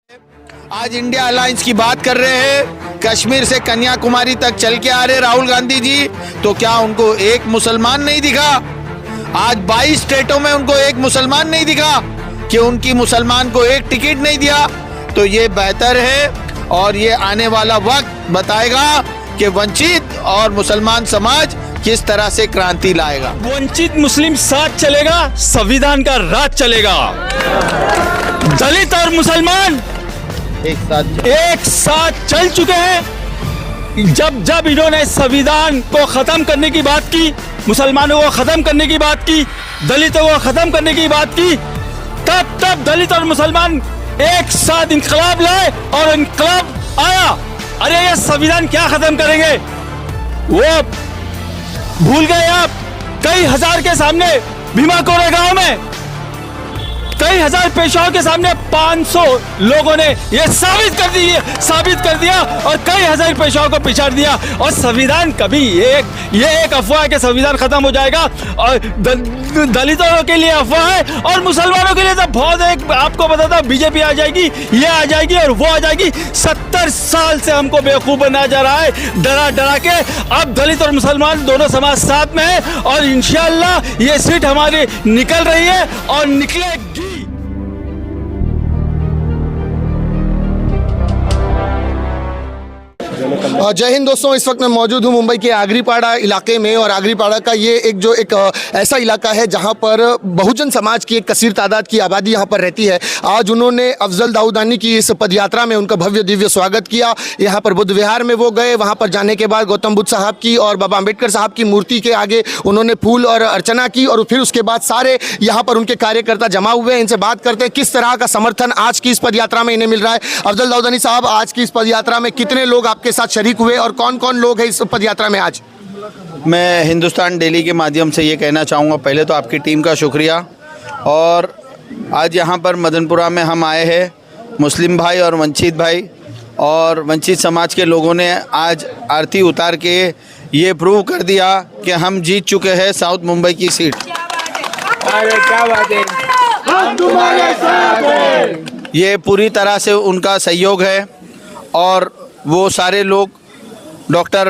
आज India alliance की बात कर रहे हैं, कश्मीर से कन्याकुमारी तक चल के आ रहे राहुल गांधी जी, तो क्या उनको एक मुसलमान नहीं दिखा? आज 22 स्टेटों में उनको एक मुसलमान नहीं दिखा कि उनकी मुसलमान को एक टिकट नहीं दिया। तो ये बेहतर है और ये आने वाला वक्त बताएगा कि वंचित और मुसलमान समाज किस तरह से क्रांति लाएगा। वंचित मुस्लिम साथ चलेगा, संविधान का राज चलेगा। दलित और मुसलमान एक साथ चल चुके हैं। जब जब इन्होंने संविधान को खत्म करने की बात की, मुसलमानों को खत्म करने की बात की, दलितों को खत्म करने की बात की, तब तब दलित और मुसलमान एक साथ इंकलाब लाए और इंकलाब आया। अरे ये संविधान क्या खत्म करेंगे, वो भूल गए आप। कई हजार के सामने भीमा कोरेगांव में कई हजार पेशवाओं के सामने 500 लोगों ने यह साबित कर दिया और कई हजार पेशवाओं को पिछाड़ दिया। और संविधान कभी ये एक अफवाह है कि संविधान खत्म हो जाएगा और दलितों के लिए अफवाह है और मुसलमानों के लिए तो बहुत एक आपको बताता हूं, बीजेपी आ जाएगी, ये आ जाएगी और वो आ जाएगी। 70 साल से हमको बेवकूफ बनाया जा रहा है डरा डरा के। अब दलित और मुसलमान दोनों समाज साथ में है और इंशाअल्लाह ये सीट हमारी निकल रही है और निकलेगी। जय हिंद दोस्तों, इस वक्त मैं मौजूद हूं मुंबई के आगरीपाड़ा इलाके में और आगरीपाड़ा का ये एक ऐसा इलाका है जहां पर बहुजन समाज की एक कसीर तादाद की आबादी यहां पर रहती है। आज उन्होंने अफजल दाऊदानी की इस पदयात्रा में उनका भव्य दिव्य स्वागत किया। यहां पर बुद्ध विहार में वो गए, वहां पर जाने के बाद गौतम बुद्ध साहब की और बाबा अम्बेडकर साहब की मूर्ति के आगे उन्होंने फूल और अर्चना की और फिर उसके बाद सारे यहाँ पर उनके कार्यकर्ता जमा हुए हैं। इनसे बात करते हैं किस तरह का समर्थन आज की इस पदयात्रा में इन्हें मिल रहा है। अफजल दाऊदानी साहब, आज की इस पदयात्रा में कितने लोग आपके साथ शरीक हुए और कौन कौन लोग हैं इस पदयात्रा में आज? मैं हिंदुस्तान डेली के माध्यम से ये कहना चाहूँगा, पहले तो आपकी टीम का शुक्रिया। और आज यहाँ पर मदनपुरा में हम आए हैं, मुस्लिम भाई और वंचित भाई और वंचित समाज के लोगों ने आज आरती उतार के ये प्रूव कर दिया कि हम जीत चुके हैं साउथ मुंबई की सीट। अरे क्या बात है, हम तुम्हारे साथ हैं। ये पूरी तरह से उनका सहयोग है और वो सारे लोग डॉक्टर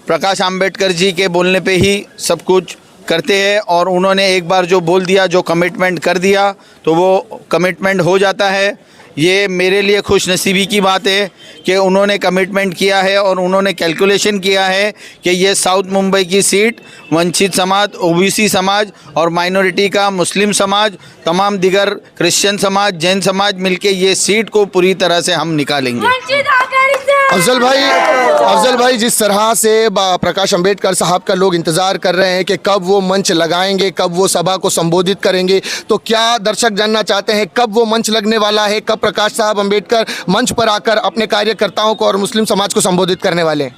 प्रकाश आंबेडकर जी के बोलने पे ही सब कुछ करते हैं और उन्होंने एक बार जो बोल दिया, जो कमिटमेंट कर दिया, तो वो कमिटमेंट हो जाता है। ये मेरे लिए खुशनसीबी की बात है कि उन्होंने कमिटमेंट किया है और उन्होंने कैलकुलेशन किया है कि ये साउथ मुंबई की सीट वंचित समाज, ओबीसी समाज और माइनॉरिटी का मुस्लिम समाज, तमाम दिगर क्रिश्चियन समाज, जैन समाज मिलके ये सीट को पूरी तरह से हम निकालेंगे। अफजल भाई, जिस तरह से प्रकाश अंबेडकर साहब का लोग इंतज़ार कर रहे हैं कि कब वो मंच लगाएंगे, कब वो सभा को संबोधित करेंगे, तो क्या दर्शक जानना चाहते हैं कब वो मंच लगने वाला है, कब प्रकाश साहब अंबेडकर मंच पर आकर अपने कार्यकर्ताओं को और मुस्लिम समाज को संबोधित करने वाले हैं?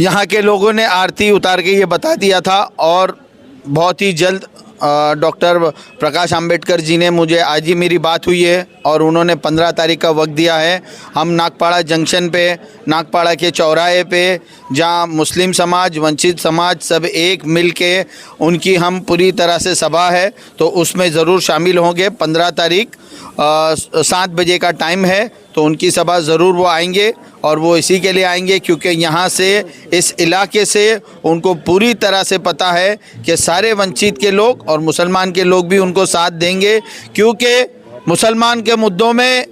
यहाँ के लोगों ने आरती उतार के ये बता दिया था और बहुत ही जल्द डॉक्टर प्रकाश आंबेडकर जी ने मुझे आज ही मेरी बात हुई है और उन्होंने 15 तारीख का वक्त दिया है। हम नागपाड़ा जंक्शन पे, नागपाड़ा के चौराहे पे, जहाँ मुस्लिम समाज, वंचित समाज सब एक मिल के उनकी हम पूरी तरह से सभा है, तो उसमें ज़रूर शामिल होंगे। 15 तारीख 7 बजे का टाइम है, तो उनकी सभा ज़रूर वो आएंगे और वो इसी के लिए आएंगे क्योंकि यहाँ से, इस इलाके से उनको पूरी तरह से पता है कि सारे वंचित के लोग और मुसलमान के लोग भी उनको साथ देंगे, क्योंकि मुसलमान के मुद्दों में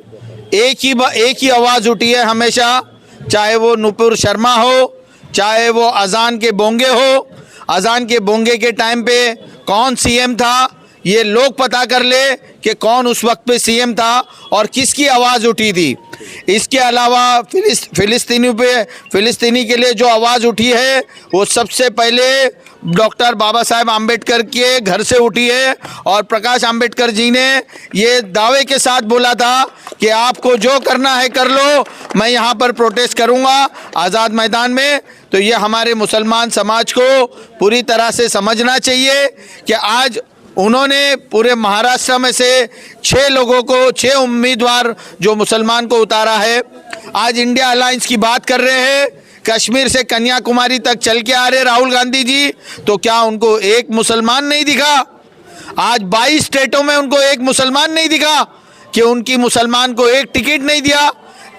एक ही आवाज़ उठी है हमेशा, चाहे वो नुपुर शर्मा हो, चाहे वो अजान के बोंगे हो। अजान के बोंगे के टाइम पे कौन सीएम था, ये लोग पता कर ले कि कौन उस वक्त पे सीएम था और किसकी आवाज़ उठी थी। इसके अलावा फ़िलिस्तीनी के लिए जो आवाज़ उठी है वो सबसे पहले डॉक्टर बाबा साहेब आम्बेडकर के घर से उठी है और प्रकाश आम्बेडकर जी ने ये दावे के साथ बोला था कि आपको जो करना है कर लो, मैं यहाँ पर प्रोटेस्ट करूँगा आज़ाद मैदान में। तो ये हमारे मुसलमान समाज को पूरी तरह से समझना चाहिए कि आज उन्होंने पूरे महाराष्ट्र में से 6 लोगों को, 6 उम्मीदवार जो मुसलमान को उतारा है। आज इंडिया अलायंस की बात कर रहे हैं, कश्मीर से कन्याकुमारी तक चल के आ रहे राहुल गांधी जी, तो क्या उनको एक मुसलमान नहीं दिखा? आज 22 स्टेटों में उनको एक मुसलमान नहीं दिखा कि उनकी मुसलमान को एक टिकट नहीं दिया,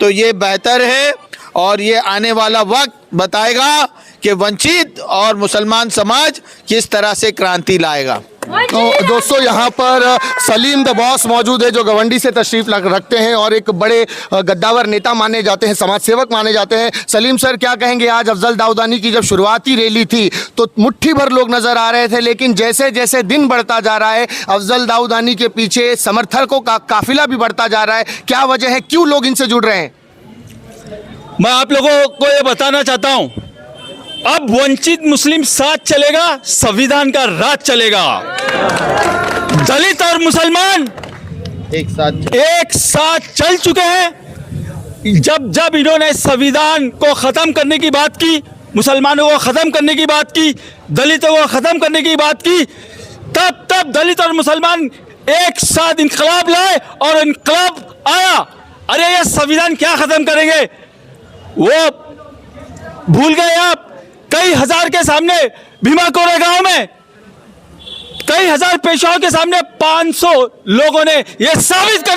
तो ये बेहतर है और ये आने वाला वक्त बताएगा कि वंचित और मुसलमान समाज किस तरह से क्रांति लाएगा। तो दोस्तों यहाँ पर सलीम द बॉस मौजूद है, जो गवंडी से तशरीफ रखते हैं और एक बड़े गद्दावर नेता माने जाते हैं, समाज सेवक माने जाते हैं। सलीम सर, क्या कहेंगे? आज अफजल दाऊदानी की जब शुरुआती रैली थी तो मुट्ठी भर लोग नजर आ रहे थे, लेकिन जैसे जैसे दिन बढ़ता जा रहा है अफजल दाऊदानी के पीछे समर्थकों का काफिला भी बढ़ता जा रहा है। क्या वजह है, क्यों लोग इनसे जुड़ रहे हैं? मैं आप लोगों को ये बताना चाहता हूं, अब वंचित मुस्लिम साथ चलेगा, संविधान का राज चलेगा। दलित और मुसलमान एक साथ चल चुके हैं। जब जब इन्होंने संविधान को खत्म करने की बात की, मुसलमानों को खत्म करने की बात की, दलितों को खत्म करने की बात की, तब तब दलित और मुसलमान एक साथ इनकलाब लाए और इनकलाब आया। अरे ये संविधान क्या खत्म करेंगे, वो भूल गए आप। कई हजार के सामने भीमा कोरेगांव में कई हजार पेशवाओं के सामने 500 लोगों ने यह साबित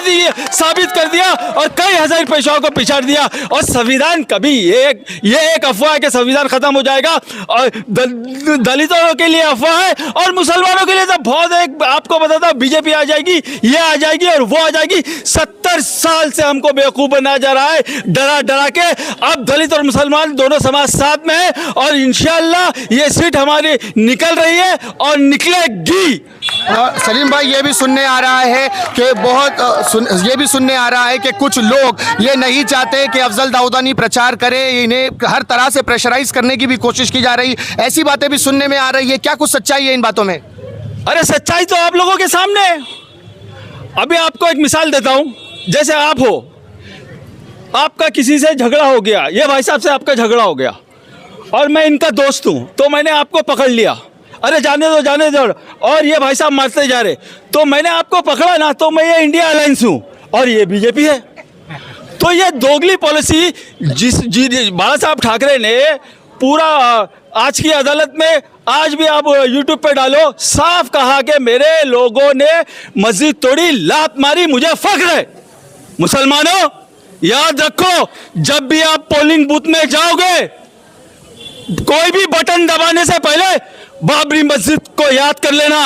कर दिया और कई हजार पेशवाओं को पिछाड़ दिया। और संविधान कभी ये एक अफवाह है कि संविधान खत्म हो जाएगा, और दलितों के लिए अफवाह है और मुसलमानों के लिए तो बहुत एक आपको बताता हूं, बीजेपी आ जाएगी, ये आ जाएगी और वो आ जाएगी। 70 साल से हमको बेवकूफ बनाया जा रहा है, डरा डरा के। अब दलित और मुसलमान दोनों समाज साथ में है और इंशाअल्लाह ये सीट हमारी निकल रही है और निकलेगी। सलीम भाई, ये भी सुनने आ रहा है कि ये भी सुनने आ रहा है कि कुछ लोग ये नहीं चाहते कि अफजल दाऊदानी प्रचार करे, इन्हें हर तरह से प्रेशराइज करने की भी कोशिश की जा रही, ऐसी बातें भी सुनने में आ रही है। क्या कुछ सच्चाई है इन बातों में? अरे सच्चाई तो आप लोगों के सामने है। अभी आपको एक मिसाल देता हूं, जैसे आप हो, आपका किसी से झगड़ा हो गया, ये भाई साहब से आपका झगड़ा हो गया और मैं इनका दोस्त हूं, तो मैंने आपको पकड़ लिया, अरे जाने दो, और ये भाई साहब मारते जा रहे, तो मैंने आपको पकड़ा ना, तो मैं ये इंडिया अलायंस हूं और ये बीजेपी है। तो ये दोगली पॉलिसी बाला साहब ठाकरे ने पूरा आज की अदालत में, आज भी आप यूट्यूब पे डालो, साफ कहा कि मेरे लोगों ने मस्जिद तोड़ी, लात मारी, मुझे फख्र है। मुसलमानों याद रखो, जब भी आप पोलिंग बूथ में जाओगे, कोई भी बटन दबाने से पहले बाबरी मस्जिद को याद कर लेना।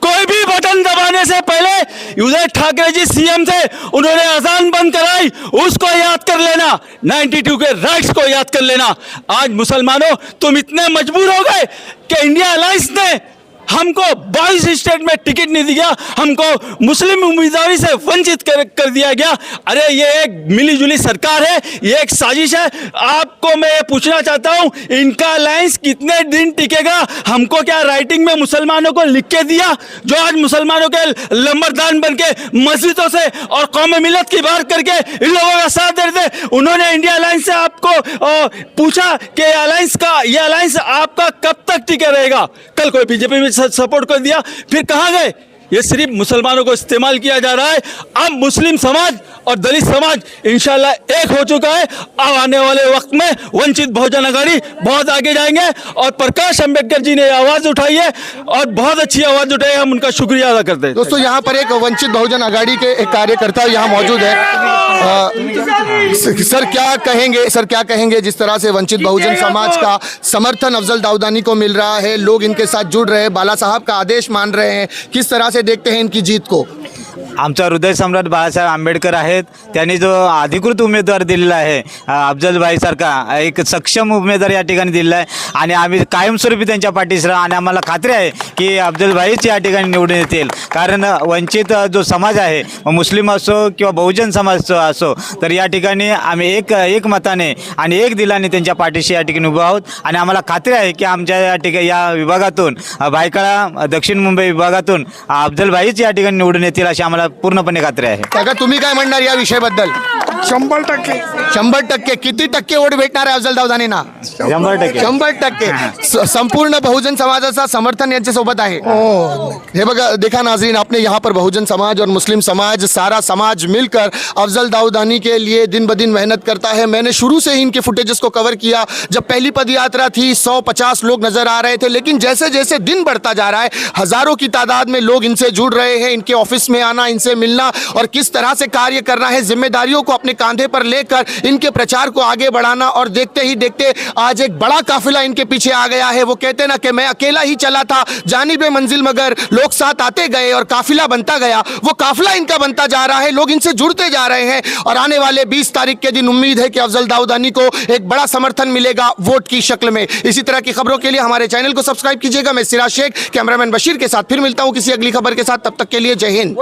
कोई भी बटन दबाने से पहले उदय ठाकरे जी सीएम थे, उन्होंने अजान बंद कराई, उसको याद कर लेना। 92 के राइट्स को याद कर लेना। आज मुसलमानों तुम इतने मजबूर हो गए कि इंडिया अलायंस ने हमको 22 स्टेट में टिकट नहीं दिया, हमको मुस्लिम उम्मीदवारी से वंचित कर दिया गया। अरे ये एक मिलीजुली सरकार है, ये एक साजिश है। आपको मैं ये पूछना चाहता हूं, इनका अलायंस कितने दिन टिकेगा? हमको क्या राइटिंग में मुसलमानों को लिख के दिया, जो आज मुसलमानों के लंबरदान बन के मस्जिदों से और कौम मिलत की बात करके इन लोगों का साथ देते? उन्होंने इंडिया अलायंस से आपको पूछा कि ये अलायंस आपका कब तक टिके रहेगा? कल कोई बीजेपी में सपोर्ट कर दिया, फिर कहां गए? ये सिर्फ मुसलमानों को इस्तेमाल किया जा रहा है। अब मुस्लिम समाज और दलित समाज इंशाल्लाह एक हो चुका है। अब आने वाले वक्त में वंचित बहुजन अघाड़ी बहुत आगे जाएंगे और प्रकाश अंबेडकर जी ने आवाज उठाई है और बहुत अच्छी आवाज उठाई है, हम उनका शुक्रिया अदा करते हैं। दोस्तों यहाँ पर एक वंचित बहुजन अघाड़ी के एक कार्यकर्ता यहाँ मौजूद है। सर क्या कहेंगे जिस तरह से वंचित बहुजन समाज का समर्थन अफजल दाऊदानी को मिल रहा है, लोग इनके साथ जुड़ रहे हैं, बाला साहब का आदेश मान रहे हैं, किस तरह से देखते हैं इनकी जीत को? आमचा हृदय सम्राट बाळासाहेब आंबेडकर आहेत, त्यांनी जो अधिकृत उमेदवार दिलेला आहे अफजलभाई सारखा एक सक्षम उमेदवार या ठिकाणी दिलेला आहे आणि आम्ही कायमस्वरूपी त्यांच्या पाठीशी राहू आणि आम्हाला खात्री आहे की अफजलभाईच या ठिकाणी निवडून येतील। कारण वंचित जो समाज आहे, मुस्लिम असो किंवा बहुजन समाज असो, तर या ठिकाणी आम्ही एक मताने आणि एक दिलाने त्यांच्या पाठीशी या ठिकाणी उभे आहोत आणि आम्हाला खात्री आहे की आमच्या या ठिकाणी या विभागातून भायखळा दक्षिण मुंबई विभागातून अफजलभाईच या ठिकाणी निवडून येतील अशी आम्हाला पूर्णपणे खात्री आहे। काका, तुम्ही काय म्हणणार या विषयाबद्दल? 100% किती टक्के वोट भेटणार आहे अफजल दाऊदानींना 100%. 100% संपूर्ण बहुजन समाजाचा समर्थन यांच्यासोबत आहे हे बघा देखा नाजरीन आपने यहाँ पर बहुजन समाज और मुस्लिम समाज सारा समाज मिलकर अफजल दाऊदानी के लिए दिन ब दिन मेहनत करता है। मैंने शुरू से ही इनके फुटेजेस को कवर किया। जब पहली पदयात्रा थी 150 लोग नजर आ रहे थे, लेकिन जैसे जैसे दिन बढ़ता जा रहा है हजारों की तादाद में लोग इनसे जुड़ रहे हैं। इनके ऑफिस में आना, इनसे मिलना और किस तरह से कार्य करना है, जिम्मेदारियों को अपने कांधे पर लेकर इनके प्रचार को आगे बढ़ाना। और देखते ही देखते आज एक बड़ा काफिला इनके पीछे आ गया है। वो कहते ना कि मैं अकेला ही चला था जानिबे मंजिल, मगर लोग साथ आते गए और काफिला बनता गया। वो काफिला इनका बनता जा रहा है, लोग इनसे जुड़ते जा रहे हैं और आने वाले 20 तारीख के दिन उम्मीद है कि अफजल दाऊदानी को एक बड़ा समर्थन मिलेगा वोट की शक्ल में। इसी तरह की खबरों के लिए हमारे चैनल को सब्सक्राइब कीजिएगा। मैं सिराज शेख कैमरामैन बशीर के साथ फिर मिलता हूं किसी अगली खबर के साथ। तब तक के लिए जय हिंद।